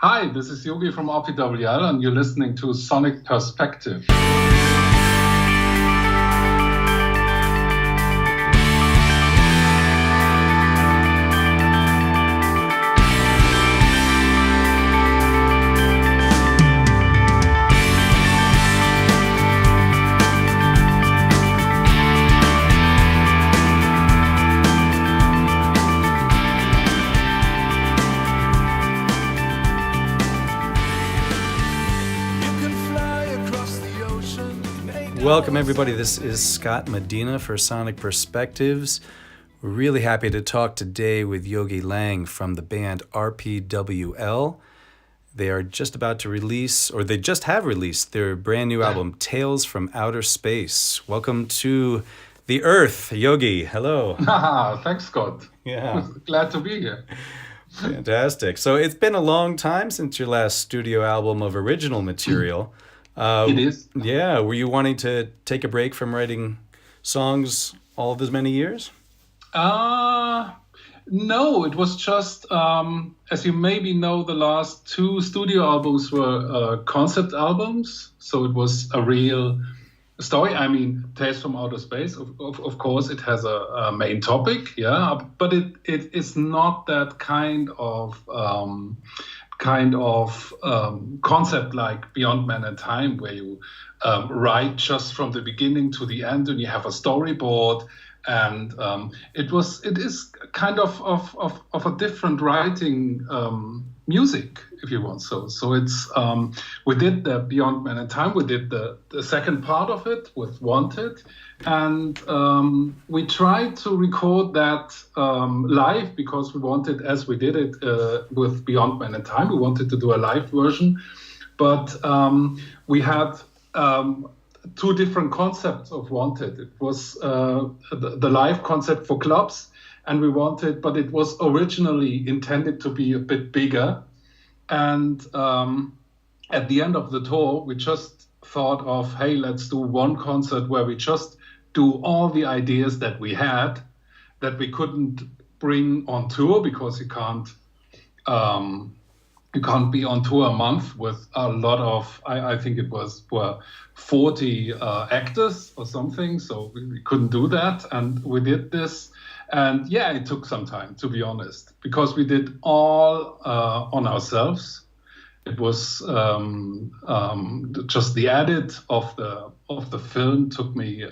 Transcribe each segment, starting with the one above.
Hi, this is Yogi from RPWL, and you're listening to Sonic Perspective. Welcome, everybody. This is Scott Medina for Sonic Perspectives. We're really happy to talk today with Yogi Lang from the band RPWL. They are just about to release, or they just have released, their brand new album, Tales from Outer Space. Welcome to the Earth, Yogi. Hello. Thanks, Scott. Yeah. Glad to be here. Fantastic. So it's been a long time since your last studio album of original material. It is. Yeah. Were you wanting to take a break from writing songs all of as many years? No, it was just, as you maybe know, the last two studio albums were concept albums. So it was a real story. I mean, Tales from Outer Space, of course, it has a main topic, yeah, but it is not that kind of concept like Beyond Man and Time, where you write just from the beginning to the end and you have a storyboard. And it is kind of a different writing music, if you want. So it's we did the Beyond Man and Time. We did the second part of it with Wanted, and we tried to record that live because we wanted, as we did it with Beyond Man and Time, we wanted to do a live version, but we had two different concepts of Wanted. It was the live concept for clubs, and we wanted, but it was originally intended to be a bit bigger. And at the end of the tour, we just thought of, hey, let's do one concert where we just do all the ideas that we had that we couldn't bring on tour, because you can't be on tour a month with a lot of, I think it were 40 actors or something. So we couldn't do that. And we did this. And yeah, it took some time, to be honest, because we did all on ourselves. It was just the edit of the film took me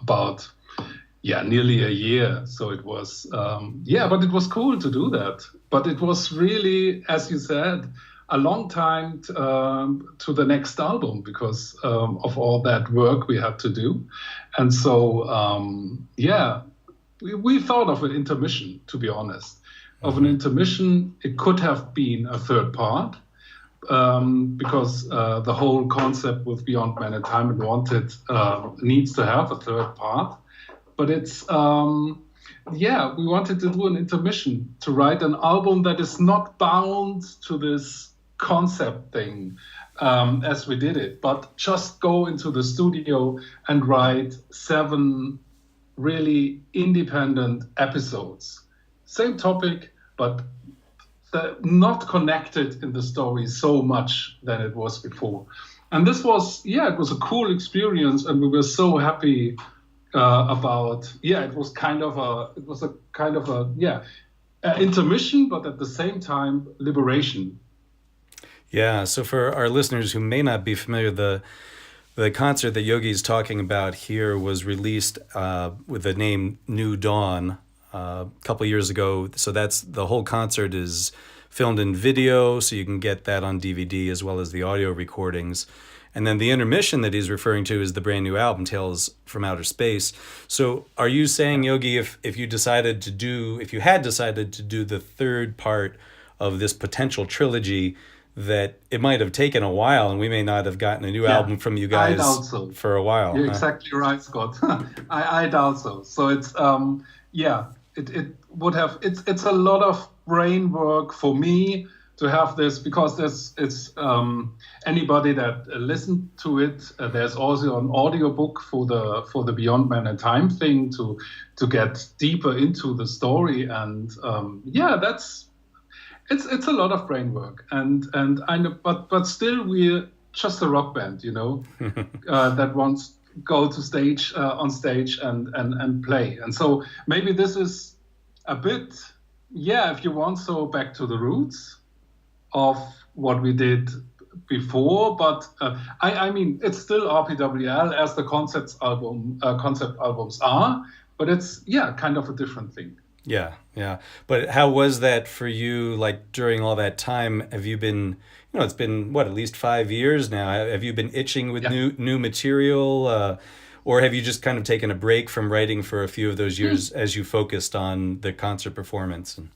about nearly a year. So it was but it was cool to do that. But it was really, as you said, a long time to the next album because of all that work we had to do. And so we thought of an intermission, to be honest. Of an intermission, it could have been a third part, because the whole concept with Beyond Man and Time and Wanted needs to have a third part. But it's, we wanted to do an intermission, to write an album that is not bound to this concept thing as we did it, but just go into the studio and write 7 really independent episodes. Same topic, but not connected in the story so much than it was before. And this was, it was a cool experience, and we were so happy about, it was a kind of intermission, but at the same time, liberation. Yeah, so for our listeners who may not be familiar, the concert that Yogi is talking about here was released with the name New Dawn a couple years ago. So that's the whole concert is filmed in video, so you can get that on DVD as well as the audio recordings. And then the intermission that he's referring to is the brand new album, Tales from Outer Space. So are you saying, Yogi, if you had decided to do the third part of this potential trilogy, that it might have taken a while and we may not have gotten a new album from you guys for a while? You're exactly right, Scott. I doubt so. So it's, it would have, it's a lot of brain work for me to have this, because it's anybody that listened to it, there's also an audiobook for the Beyond Man and Time thing to get deeper into the story. And it's a lot of brain work, and I know, but still we're just a rock band, that wants go to stage on stage and play. And so maybe this is a bit, yeah, if you want, so back to the roots of what we did before. But I mean, it's still RPWL as the concept albums are, but it's, yeah, kind of a different thing. Yeah, yeah. But how was that for you, like during all that time? Have you been, it's been what, at least 5 years now? Have you been itching with Yeah. new material, or have you just kind of taken a break from writing for a few of those years as you focused on the concert performance? And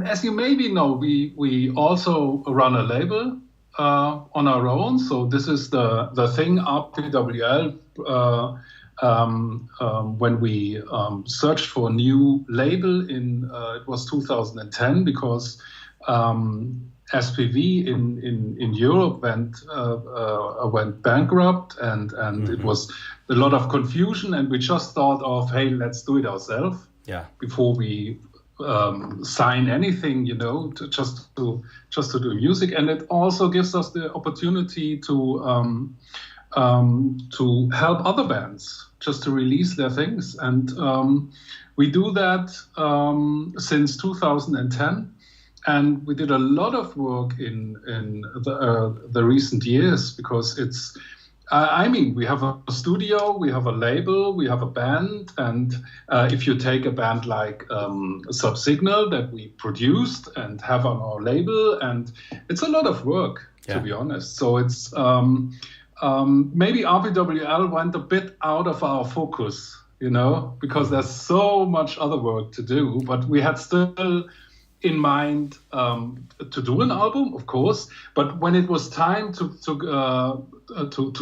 As you maybe know, we also run a label on our own. So this is the thing, RPWL. When we searched for a new label in it was 2010, because SPV in Europe went bankrupt, and it was a lot of confusion, and we just thought of, hey, let's do it ourselves yeah, before we sign anything, just to do music. And it also gives us the opportunity to help other bands just to release their things. And we do that since 2010. And we did a lot of work in the recent years, because it's, I mean, we have a studio, we have a label, we have a band. And if you take a band like Subsignal that we produced and have on our label, and it's a lot of work, to be honest. So it's maybe RPWL went a bit out of our focus, because there's so much other work to do. But we had still in mind to do an album, of course. But when it was time to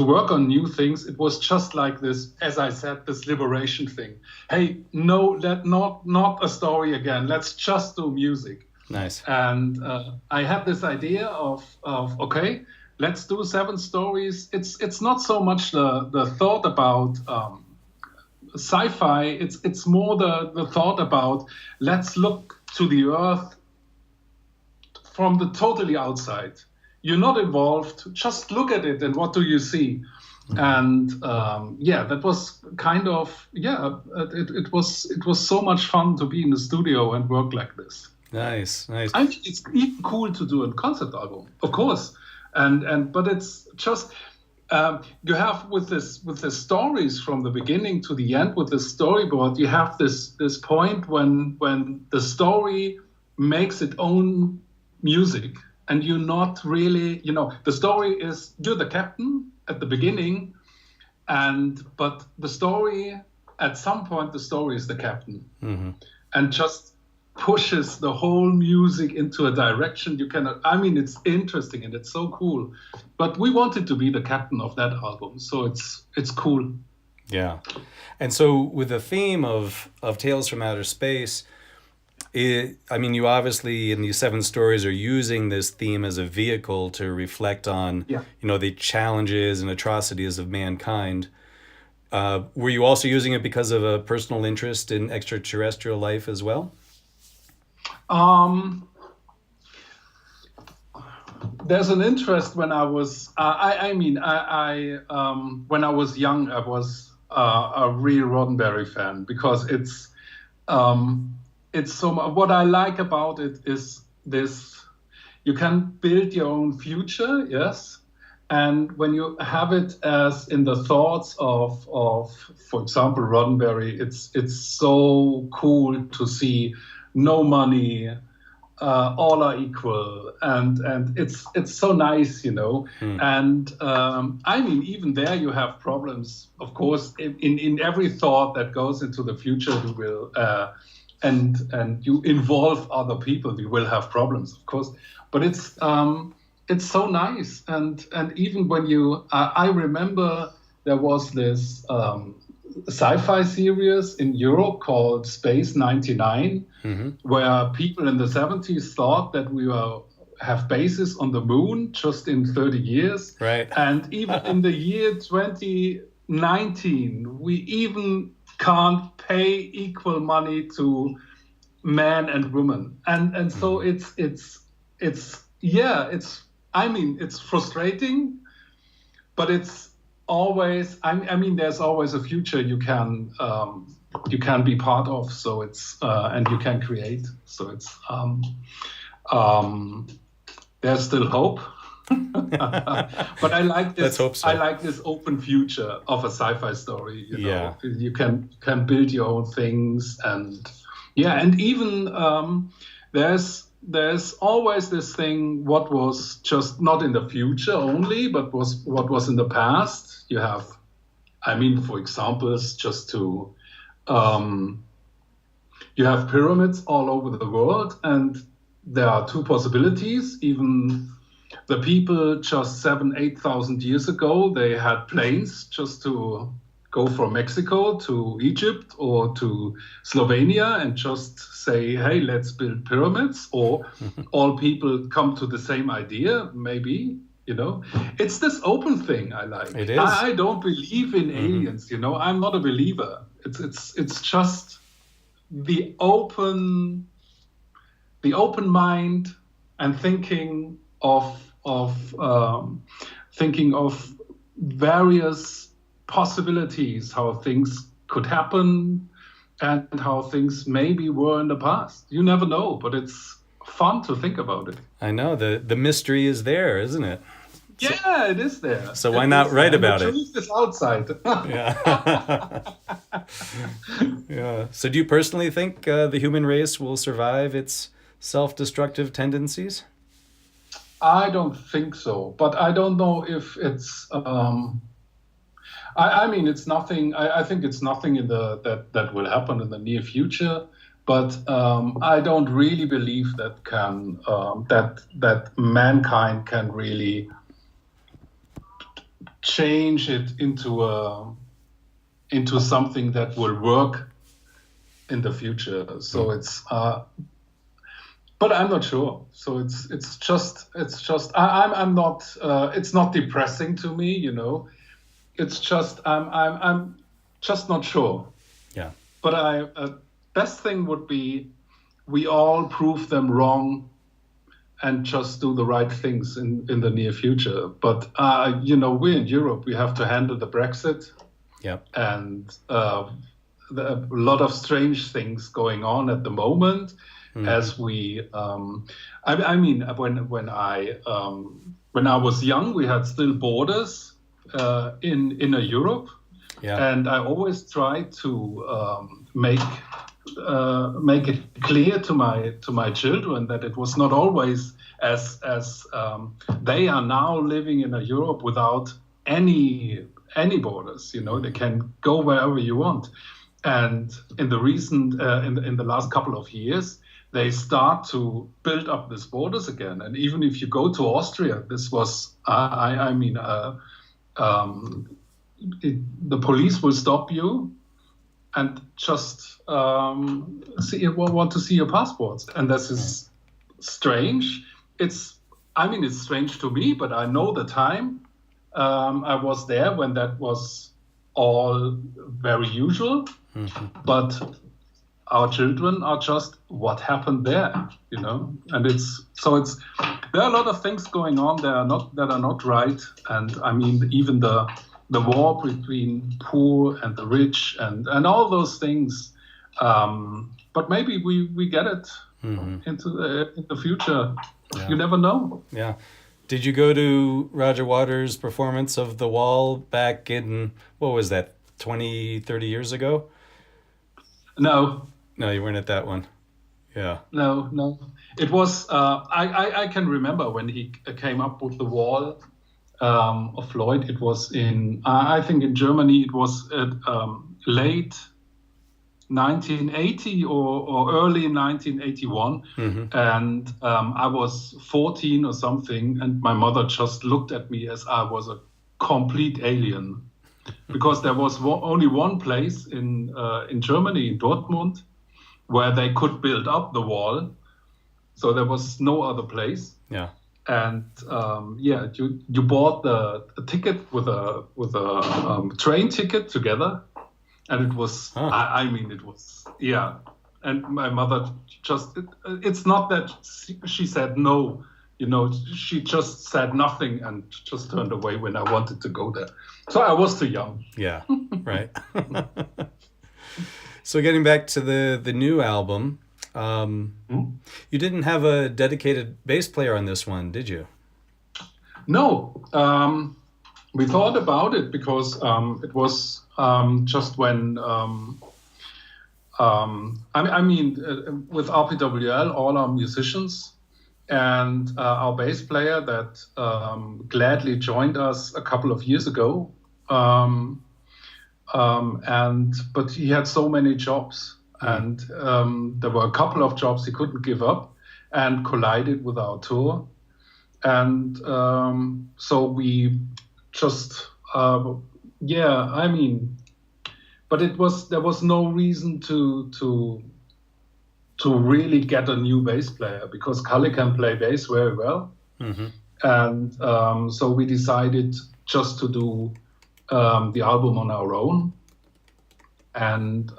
work on new things, it was just like this, as I said, this liberation thing. Hey, no, not a story again. Let's just do music. Nice. And I had this idea of okay, let's do 7 stories. It's not so much the thought about sci-fi. It's more the thought about, let's look to the earth from the totally outside. You're not involved. Just look at it, and what do you see? And that was kind of it was so much fun to be in the studio and work like this. Nice. I think it's even cool to do a concept album, of course, but it's just you have with the stories from the beginning to the end, with the storyboard, you have this point when the story makes its own music, and you're not really, the story is, you're the captain at the beginning, but the story, at some point, the story is the captain, and just pushes the whole music into a direction you cannot. I mean, it's interesting and it's so cool, but we wanted to be the captain of that album, so it's cool. Yeah. And so with the theme of Tales from Outer Space, you obviously in these 7 stories are using this theme as a vehicle to reflect on, the challenges and atrocities of mankind. Were you also using it because of a personal interest in extraterrestrial life as well? There's an interest when I was, when I was young, I was a real Roddenberry fan, because it's so what I like about it is this: you can build your own future, yes, and when you have it as in the thoughts of for example, Roddenberry, it's so cool to see no money, all are equal, and it's so nice, And even there you have problems, of course, in every thought that goes into the future. You will and you involve other people, you will have problems, of course. But it's so nice, and even when I remember there was this sci-fi series in Europe called Space 99, where people in the 70s thought that we have bases on the moon just in 30 years. Right. And even in the year 2019, we even can't pay equal money to man and woman, and so it's frustrating, but it's always I mean there's always a future you can be part of, so it's and you can create, so it's there's still hope. But I like this. Let's hope so. I like this open future of a sci-fi story. You know, Yeah. you can build your own things, and and even there's always this thing. What was just not in the future only, but what was in the past. You have, I mean, for examples, just to you have pyramids all over the world, and there are two possibilities. Even the people just 7,000-8,000 years ago, they had planes just to go from Mexico to Egypt or to Slovenia and just say, hey, let's build pyramids. Or all people come to the same idea, maybe, you know. It's this open thing I like. It is. I don't believe in aliens, you know. I'm not a believer. It's just the open mind and thinking of various possibilities, how things could happen and how things maybe were in the past. You never know, but it's fun to think about it. I know, the mystery is there, isn't it? Yeah, it is there. So why not write about it? The truth is outside. Yeah. Yeah. So do you personally think the human race will survive its self-destructive tendencies? I don't think so, but I don't know if it's. I mean, it's nothing. I think it's nothing in that will happen in the near future. But I don't really believe that that mankind can really change it into something that will work in the future. So it's. But I'm not sure. So it's just I'm not. It's not depressing to me, you know. It's just I'm just not sure. Yeah. But best thing would be we all prove them wrong and just do the right things in the near future. But you know, we're in Europe. We have to handle the Brexit. Yeah. And a lot of strange things going on at the moment. As we, I mean, when I was young, we had still borders in Europe, and I always tried to make it clear to my children that it was not always as they are now living in a Europe without any borders. You know, they can go wherever you want, and in the recent in the last couple of years, they start to build up these borders again. And even if you go to Austria, this was, the police will stop you and just want to see your passports. And this is strange. It's strange to me, but I know the time. I was there when that was all very usual. But our children are just what happened there, you know, and there are a lot of things going on that are not right, and I mean even the war between poor and the rich and all those things, but maybe we get it into the future. Yeah. You never know. Yeah. Did you go to Roger Waters' performance of The Wall back in, what was that, 20, 30 years ago? No, you weren't at that one. Yeah. No. It was, I can remember when he came up with The Wall of Floyd. It was in, I think in Germany, it was at late 1980 or early 1981. And I was 14 or something. And my mother just looked at me as I was a complete alien. Because there was only one place in Germany, in Dortmund, where they could build up the wall, so there was no other place. Yeah. And you bought the ticket with a train ticket together, and it was it was And my mother it's not that she said no, she just said nothing and just turned away when I wanted to go there. So I was too young. Yeah, right. So getting back to the new album, you didn't have a dedicated bass player on this one, did you? No, we thought about it because it was just when, with RPWL, all our musicians and our bass player that gladly joined us a couple of years ago. But he had so many jobs, and there were a couple of jobs he couldn't give up and collided with our tour. And so we just, but there was no reason to really get a new bass player because Kalle can play bass very well. Mm-hmm. And so we decided just to do the album on our own. And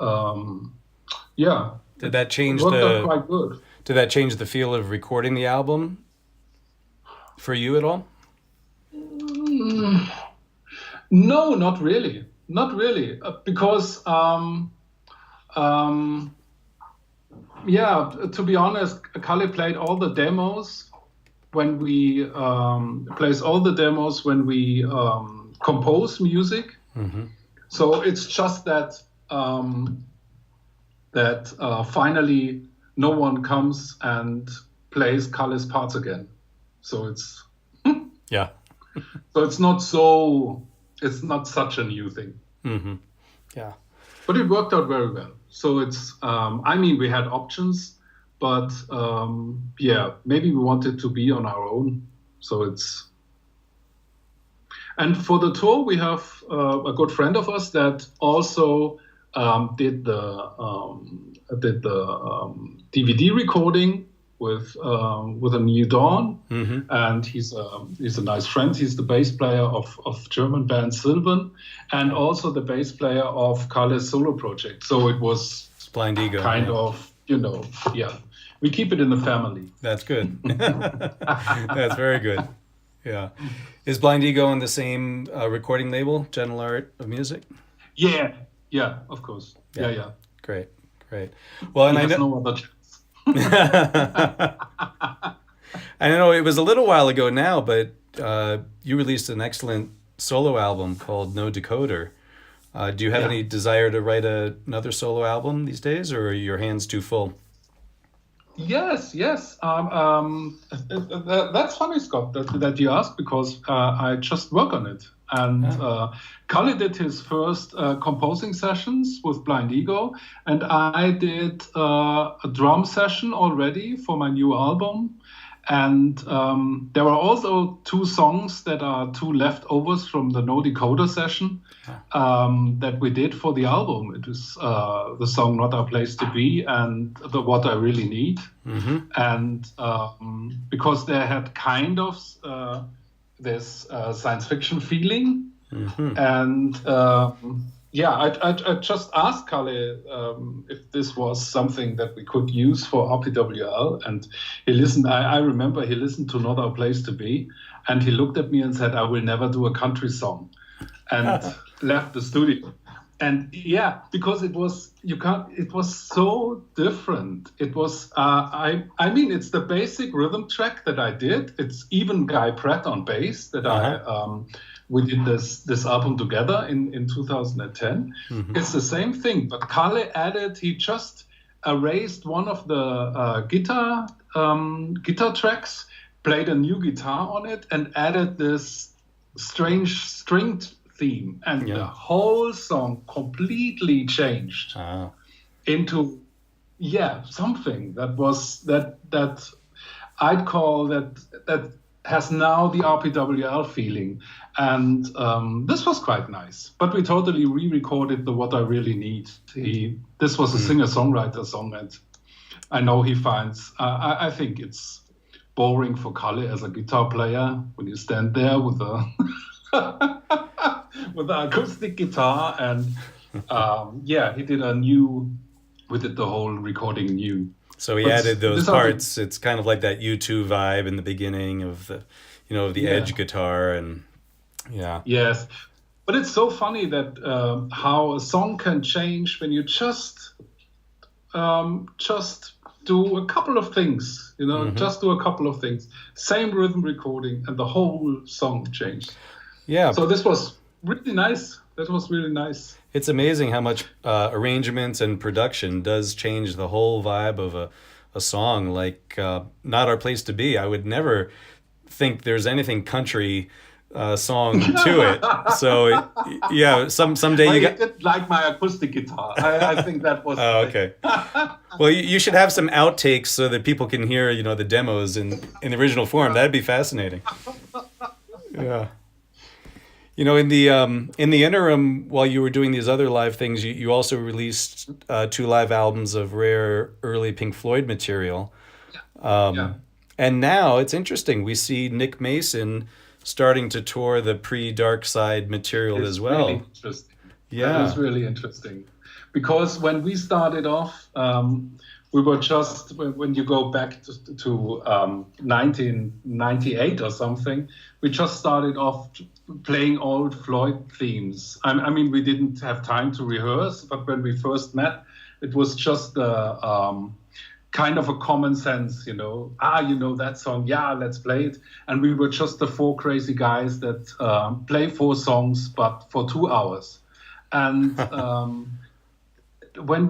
did that change quite good. Did that change the feel of recording the album for you at all? No, not really. Because to be honest, Kalle played all the demos when we compose music. Mm-hmm. So it's just that finally no one comes and plays Kalle's parts again. So it's yeah. So it's not such a new thing. Mm-hmm. Yeah. But it worked out very well. So it's we had options, but maybe we wanted to be on our own. So it's. And for the tour, we have a good friend of us that also did the DVD recording with a New Dawn, mm-hmm. and he's a nice friend. He's the bass player of German band Sylvan, and also the bass player of Kalle's solo project. So it was Blind Ego, kind of, we keep it in the family. That's good. That's very good. Yeah. Is Blind Ego on the same recording label, Gentle Art of Music? Yeah, of course. Yeah. Great. Well, and I know no other chance. I know it was a little while ago now, but you released an excellent solo album called No Decoder. Do you have any desire to write another solo album these days, or are your hands too full? Yes. That's funny, Scott, that you asked, because I just work on it. And Kalle did his first composing sessions with Blind Ego, and I did a drum session already for my new album. And there were also 2 songs that are 2 leftovers from the No Decoder session that we did for the album. It was the song Not Our Place to Be and the What I Really Need. Mm-hmm. And because they had kind of this science fiction feeling. Mm-hmm. And I just asked Kalle if this was something that we could use for RPWL, and he listened. I remember he listened to Not Our Place to Be, and he looked at me and said, "I will never do a country song," and left the studio. And because it was so different. It was it's the basic rhythm track that I did. It's even Guy Pratt on bass that we did this album together in 2010. Mm-hmm. It's the same thing, but Kalle he just erased one of the guitar tracks, played a new guitar on it, and added this strange stringed theme, and the whole song completely changed into something that was that I'd call that has now the RPWL feeling, and this was quite nice. But we totally re-recorded the What I Really Need. This was a singer-songwriter song, and I know he finds I think it's boring for Kalle as a guitar player when you stand there with a with the acoustic guitar, and he did a new we did the whole recording new. So he But added those these are the, parts. It's kind of like that U2 vibe in the beginning of the, of the yeah, edge guitar, and yeah. yes. But it's so funny that how a song can change when you just do a couple of things, just do a couple of things. Same rhythm recording, and the whole song changed. Yeah. So this was really nice. That was really nice. It's amazing how much arrangements and production does change the whole vibe of a song. Like Not Our Place to Be. I would never think there's anything country song to it. So yeah, someday Well, you you got. did like my acoustic guitar. I think that was. Oh, okay. Well, you should have some outtakes so that people can hear, the demos in the original form. That'd be fascinating. Yeah. In the interim, while you were doing these other live things, you also released 2 live albums of rare early Pink Floyd material. Yeah. And now it's interesting. We see Nick Mason starting to tour the pre-Dark Side material It's as well. really interesting. Yeah. That was really interesting. Because when we started off, we were just, when you go back to 1998 or something, we just started off playing old Floyd themes. I mean, we didn't have time to rehearse, but when we first met, it was just kind of a common sense, that song, yeah, let's play it. And we were just the 4 crazy guys that play 4 songs, but for 2 hours. And when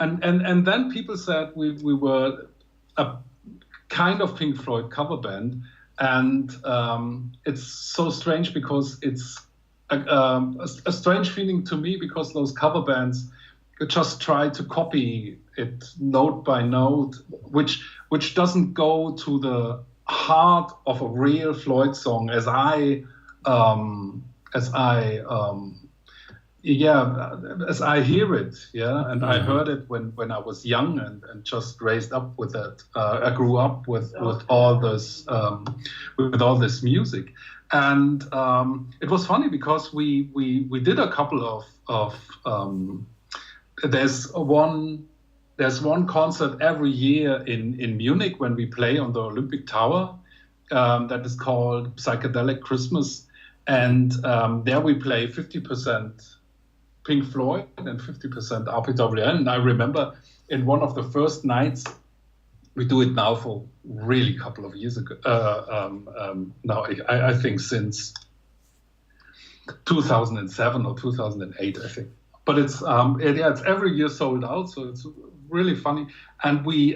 and then people said we were a kind of Pink Floyd cover band, and it's so strange because it's a strange feeling to me, because those cover bands just try to copy it note by note, which doesn't go to the heart of a real Floyd song as I hear it, and I heard it when I was young and just raised up with it. I grew up with all this music, and it was funny because we did a couple of there's one concert every year in Munich when we play on the Olympic Tower, that is called Psychedelic Christmas, and there we play 50% Pink Floyd and 50% RPWL. And I remember in one of the first nights, we do it now for really a couple of years ago. Now I think since 2007 or 2008, I think. But it's every year sold out, so it's really funny. And we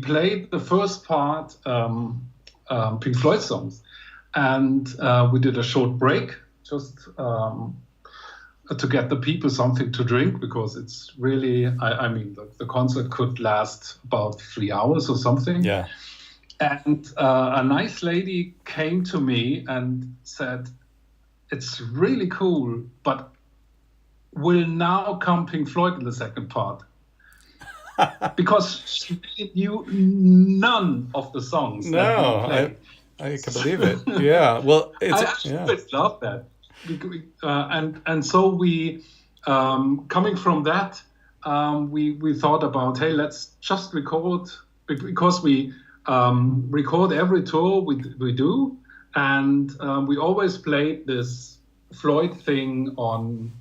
played the first part Pink Floyd songs, and we did a short break just to get the people something to drink, because it's really, I mean, the concert could last about 3 hours or something. Yeah. And a nice lady came to me and said, "It's really cool, but will now come Pink Floyd in the second part." Because she really knew none of the songs. No, I can believe it. Yeah. Well, I always love that. And so we, coming from that, we thought about, hey, let's just record, because we record every tour we do, and we always played this Floyd thing on.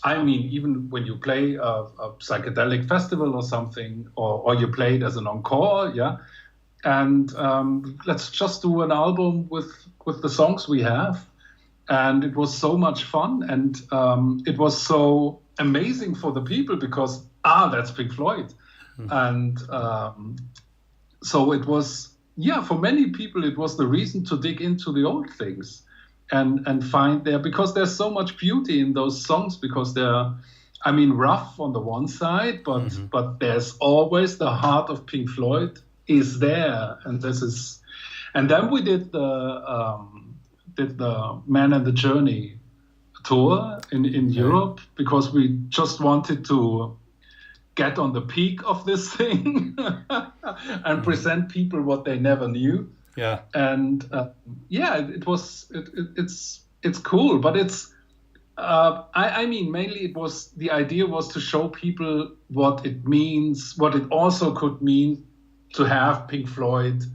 I mean, even when you play a psychedelic festival or something, or you play it as an encore, yeah. And let's just do an album with the songs we have. And it was so much fun, and it was so amazing for the people, because that's Pink Floyd, and so it was, for many people it was the reason to dig into the old things, and find there, because there's so much beauty in those songs, because they're, I mean, rough on the one side, but there's always the heart of Pink Floyd is there, and then we did the Man and the Journey tour in Europe, because we just wanted to get on the peak of this thing and present people what they never knew. Yeah. And it's cool, but it's I mean, mainly the idea was to show people what it means, what it also could mean to have Pink Floyd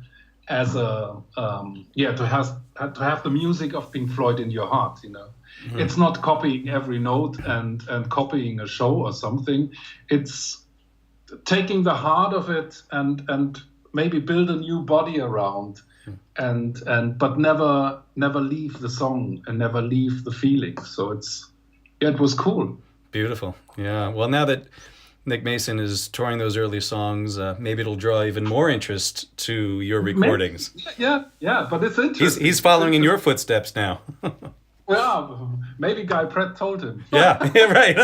as to have the music of Pink Floyd in your heart. Mm-hmm. It's not copying every note and copying a show or something. It's taking the heart of it and maybe build a new body around. But never leave the song and never leave the feeling. So it was cool. Beautiful. Yeah. Well, now that Nick Mason is touring those early songs, maybe it'll draw even more interest to your recordings. Yeah. But it's interesting. He's following in your footsteps now. Well, maybe Guy Pratt told him. Yeah. Right.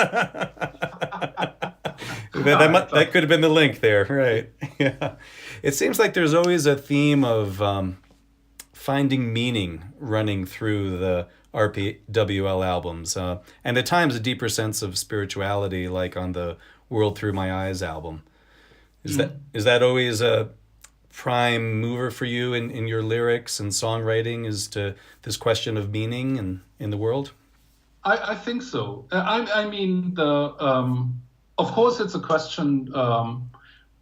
That could have been the link there, right? Yeah. It seems like there's always a theme of finding meaning running through the RPWL albums, and at times a deeper sense of spirituality, like on the World Through My Eyes album. Is that always a prime mover for you in your lyrics and songwriting, is to this question of meaning in the world? I think so. I mean, of course it's a question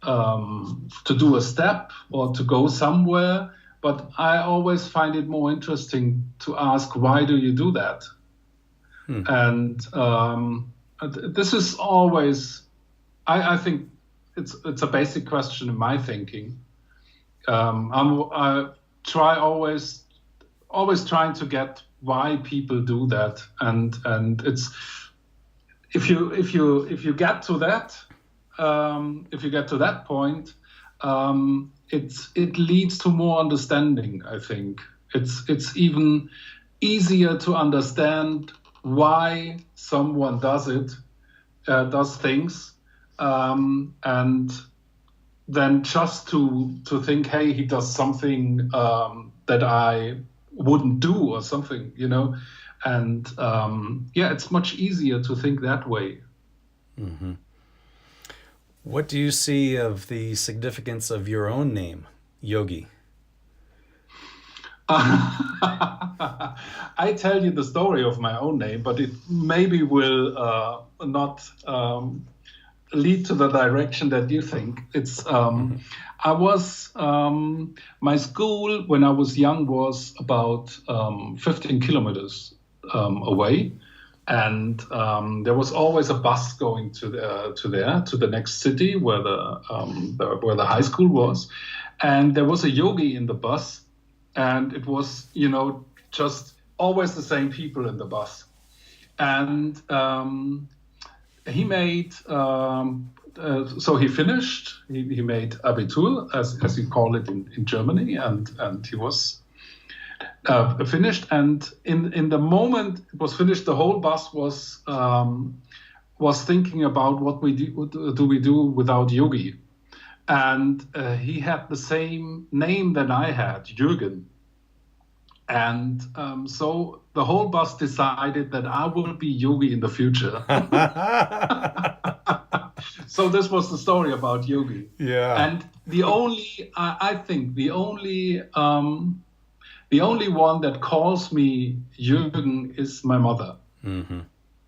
to do a step or to go somewhere. But I always find it more interesting to ask, why do you do that? And this is always, I think it's a basic question in my thinking. I try always trying to get why people do that, and it's if you get to that point. It leads to more understanding. I think it's even easier to understand why someone does things, and then just to think, hey, he does something that I wouldn't do or something, and it's much easier to think that way. Mm-hmm. What do you see of the significance of your own name, Yogi? I tell you the story of my own name, but it maybe will not lead to the direction that you think. It's I was my school when I was young was about 15 kilometers away. And there was always a bus going to the next city where the high school was, and there was a yogi in the bus, and it was just always the same people in the bus, and he made so he finished. He made Abitur, as you call it in Germany, and he was. Finished, and in the moment it was finished, the whole bus was thinking about what we do without Yogi, and he had the same name that I had, Jürgen, and so the whole bus decided that I will be Yogi in the future. So this was the story about Yogi. Yeah, and I think the only one that calls me Jürgen is my mother. Mm-hmm.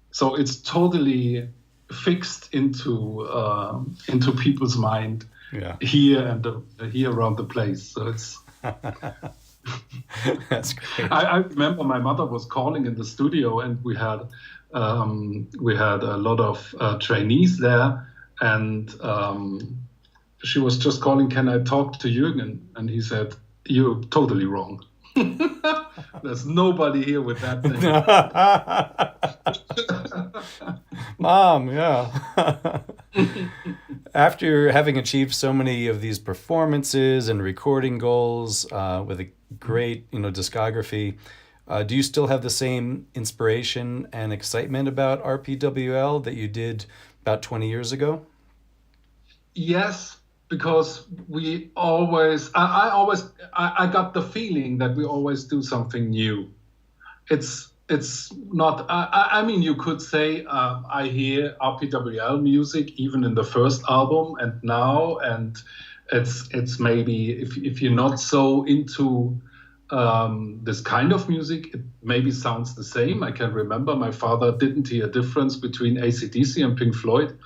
So it's totally fixed into people's mind here and here around the place. So it's. That's great. I remember my mother was calling in the studio, and we had a lot of trainees there, and she was just calling, "Can I talk to Jürgen?" And he said, "You're totally wrong. There's nobody here with that name." Mom, yeah. After having achieved so many of these performances and recording goals with a great, discography, do you still have the same inspiration and excitement about RPWL that you did about 20 years ago? Yes. Because I got the feeling that we always do something new. It's not. I mean, you could say I hear RPWL music even in the first album and now, and it's maybe if you're not so into this kind of music. It maybe sounds the same. I can remember my father didn't hear a difference between AC/DC and Pink Floyd,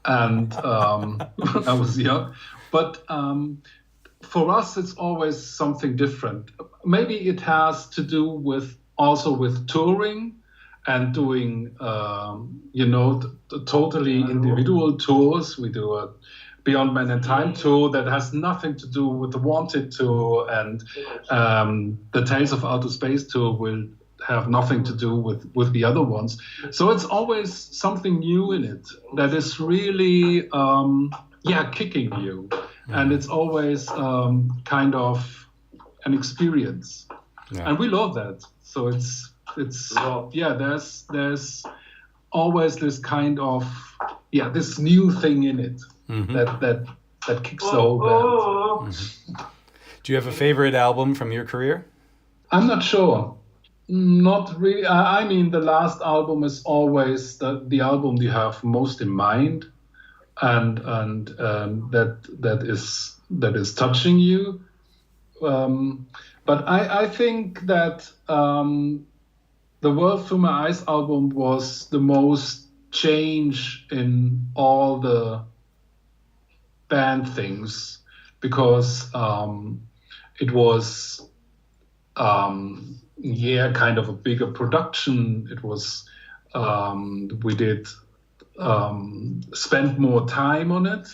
and when I was young. But for us, it's always something different. Maybe it has to do with also with touring and doing, totally individual tours. We do a Beyond Man and Time tour that has nothing to do with the Wanted tour, and the Tales of Outer Space tour will have nothing to do with the other ones. So it's always something new in it that is really, kicking you. And it's always kind of an experience. Yeah. And we love that. So there's always this kind of, this new thing in it. Mm-hmm. that kicks the whole band. Mm-hmm. Do you have a favorite album from your career? I'm not sure. Not really. I mean, the last album is always the album you have most in mind, and that is touching you. But I think that the World Through My Eyes album was the most change in all the band things, because it was kind of a bigger production. It was we did spend more time on it.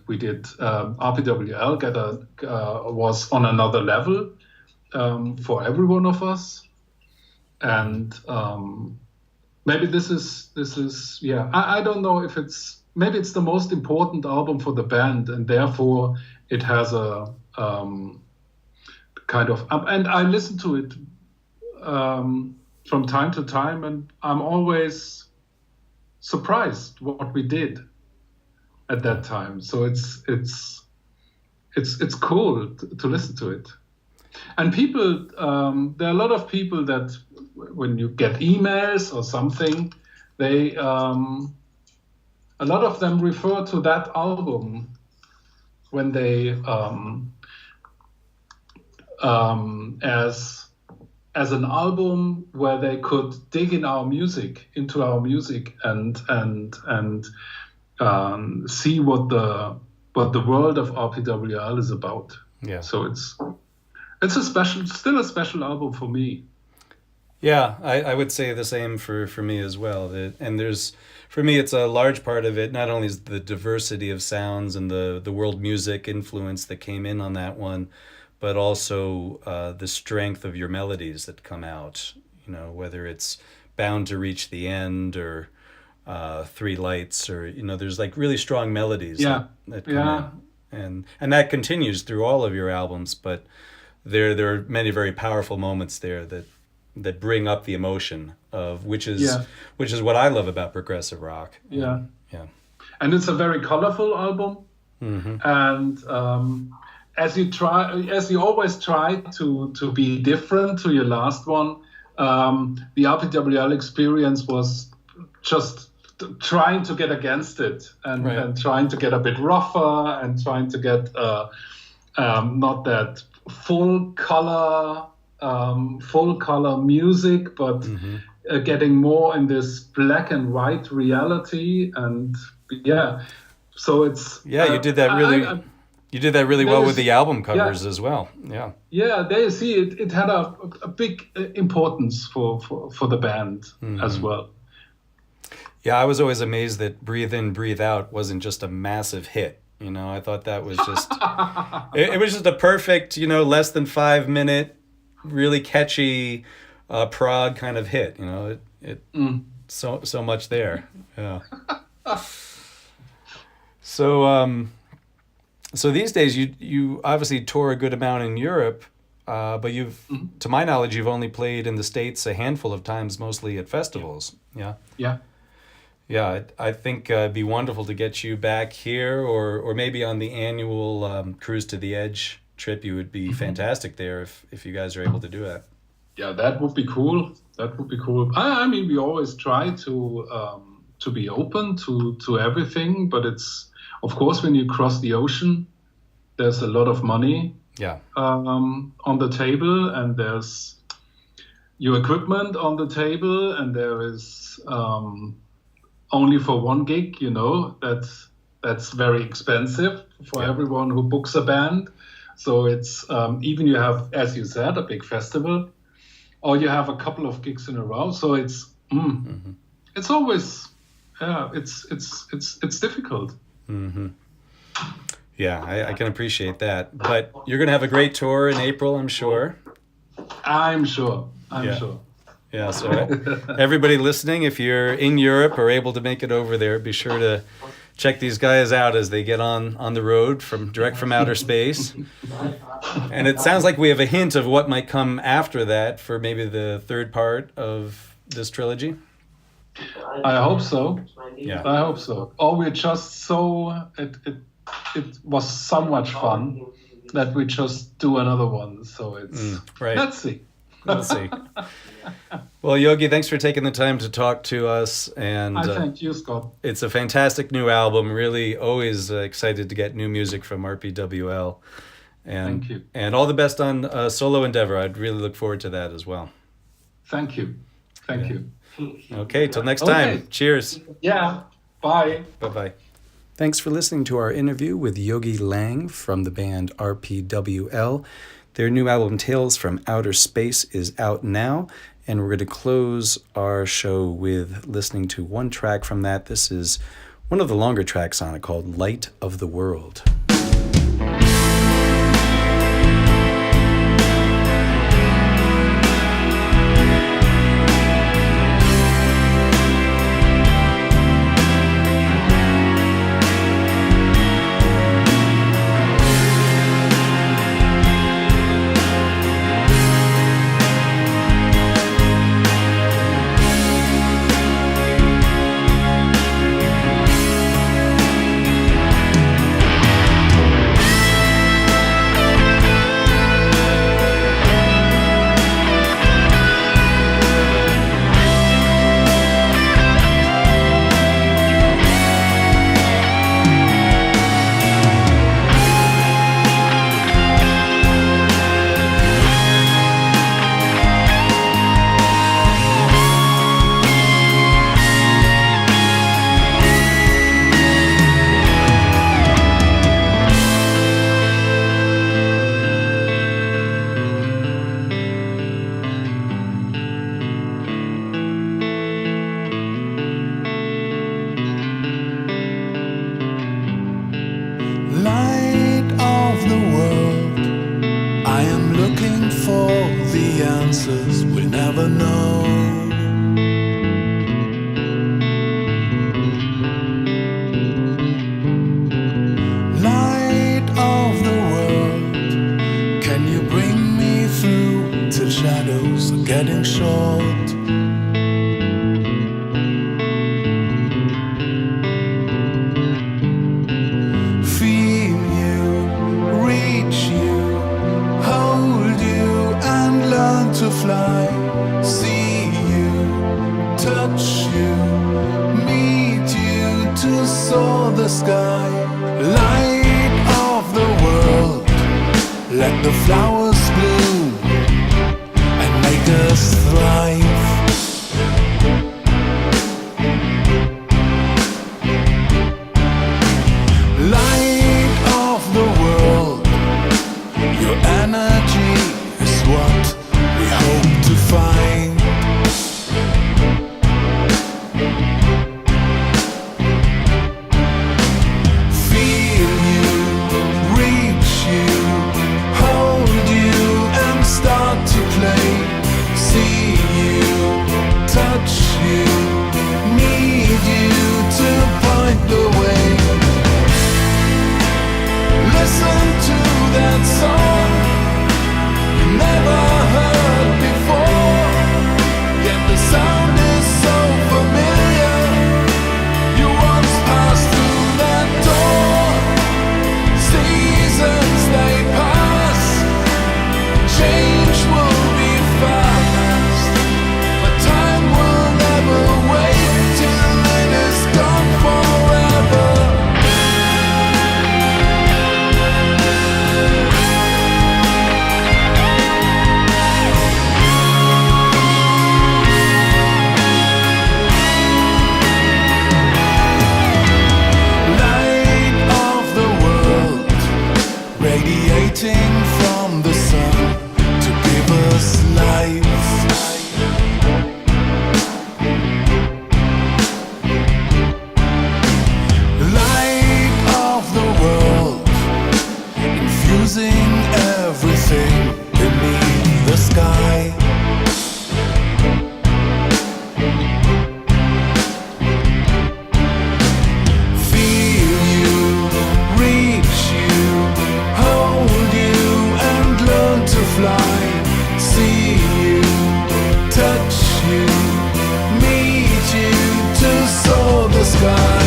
We did RPWL was on another level for every one of us, and maybe this is I don't know if maybe it's the most important album for the band, and therefore it has a kind of, and I listen to it from time to time, and I'm always surprised what we did at that time. So it's cool to listen to it. And people, there are a lot of people that when you get emails or something, they a lot of them refer to that album when they as an album where they could dig into our music, and see what the world of RPWL is about. Yeah. So it's still a special album for me. Yeah, I would say the same for me as well. For me, it's a large part of it, not only is the diversity of sounds and the world music influence that came in on that one, but also the strength of your melodies that come out, whether it's Bound to Reach the End or Three Lights, or, there's like really strong melodies that come in. And that continues through all of your albums, but there are many very powerful moments there that bring up the emotion of which is what I love about progressive rock. Yeah. And it's a very colorful album. Mm-hmm. And as you always try to be different to your last one, the RPWL experience was just trying to get against it and trying to get a bit rougher and trying to get not that full color music, but getting more in this black and white reality. And so it's you did that really. You did that really well with the album covers as well. Yeah. Yeah, there you see it had a big importance for the band as well. Yeah, I was always amazed that Breathe In, Breathe Out wasn't just a massive hit. I thought that was just it was just a perfect, less than 5 minute, really catchy prog kind of hit. So much there. Yeah. So these days you obviously tour a good amount in Europe, but to my knowledge, you've only played in the States a handful of times, mostly at festivals. Yeah. Yeah, I think it'd be wonderful to get you back here, or maybe on the annual Cruise to the Edge trip. You would be fantastic there if you guys are able to do that. Yeah, that would be cool. I mean, we always try to be open to everything, but it's, of course, when you cross the ocean, there's a lot of money Yeah. on the table, and there's your equipment on the table, and there is only for one gig, that's very expensive for everyone who books a band. So it's even you have, as you said, a big festival, or you have a couple of gigs in a row. So it's it's always it's difficult. Mm-hmm. Yeah, I can appreciate that. But you're going to have a great tour in April, I'm sure. I'm sure. Yeah, so everybody listening, if you're in Europe or able to make it over there, be sure to check these guys out as they get on the road direct from outer space. And it sounds like we have a hint of what might come after that for maybe the third part of this trilogy. I hope so. Yeah. I hope so. Oh, we're just so it was so much fun that we just do another one. So it's right. Let's see. We'll see. Well, Yogi, thanks for taking the time to talk to us. And I thank you, Scott. It's a fantastic new album. Really, always excited to get new music from RPWL. And, thank you. And all the best on solo endeavor. I'd really look forward to that as well. Thank you. Thank you. Okay, till next time. Cheers. Yeah. Bye. Bye-bye. Thanks for listening to our interview with Yogi Lang from the band RPWL. Their new album, Tales from Outer Space, is out now, and we're going to close our show with listening to one track from that. This is one of the longer tracks on it called Light of the World. Light of the world, I am looking for the answers we'll never know. Light of the world, can you bring me through till shadows are getting short? Fly, see you, touch you, meet you to soar the sky. Light of the world, let the flowers bloom and make us thrive. Light of the world, your energy is what we hope to find. Feel you, reach you, hold you sky.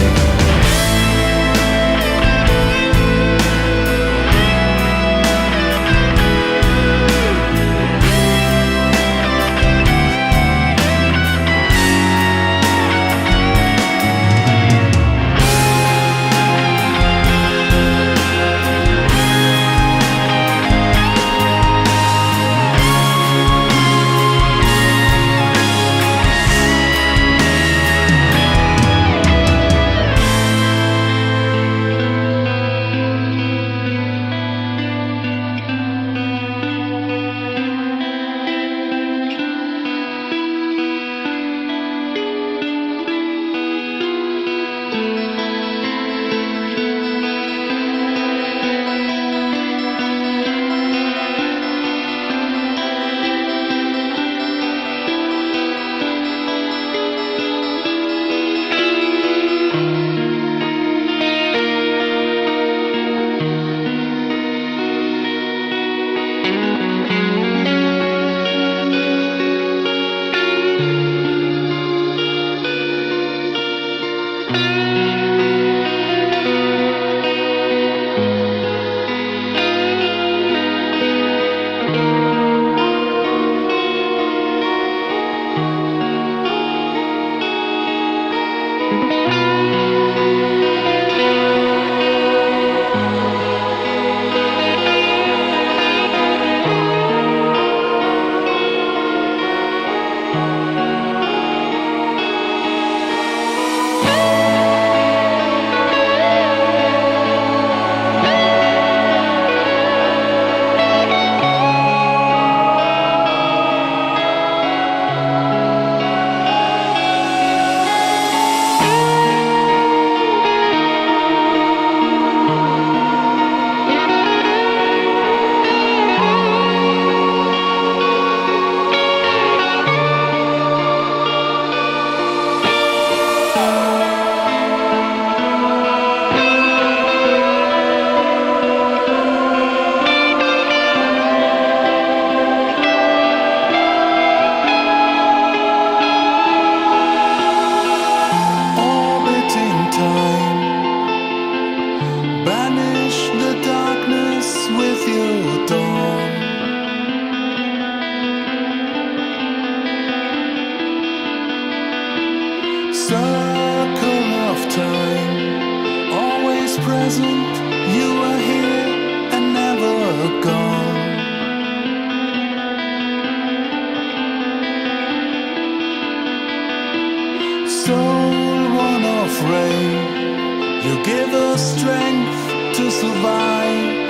Soul, one of rain, you give us strength to survive.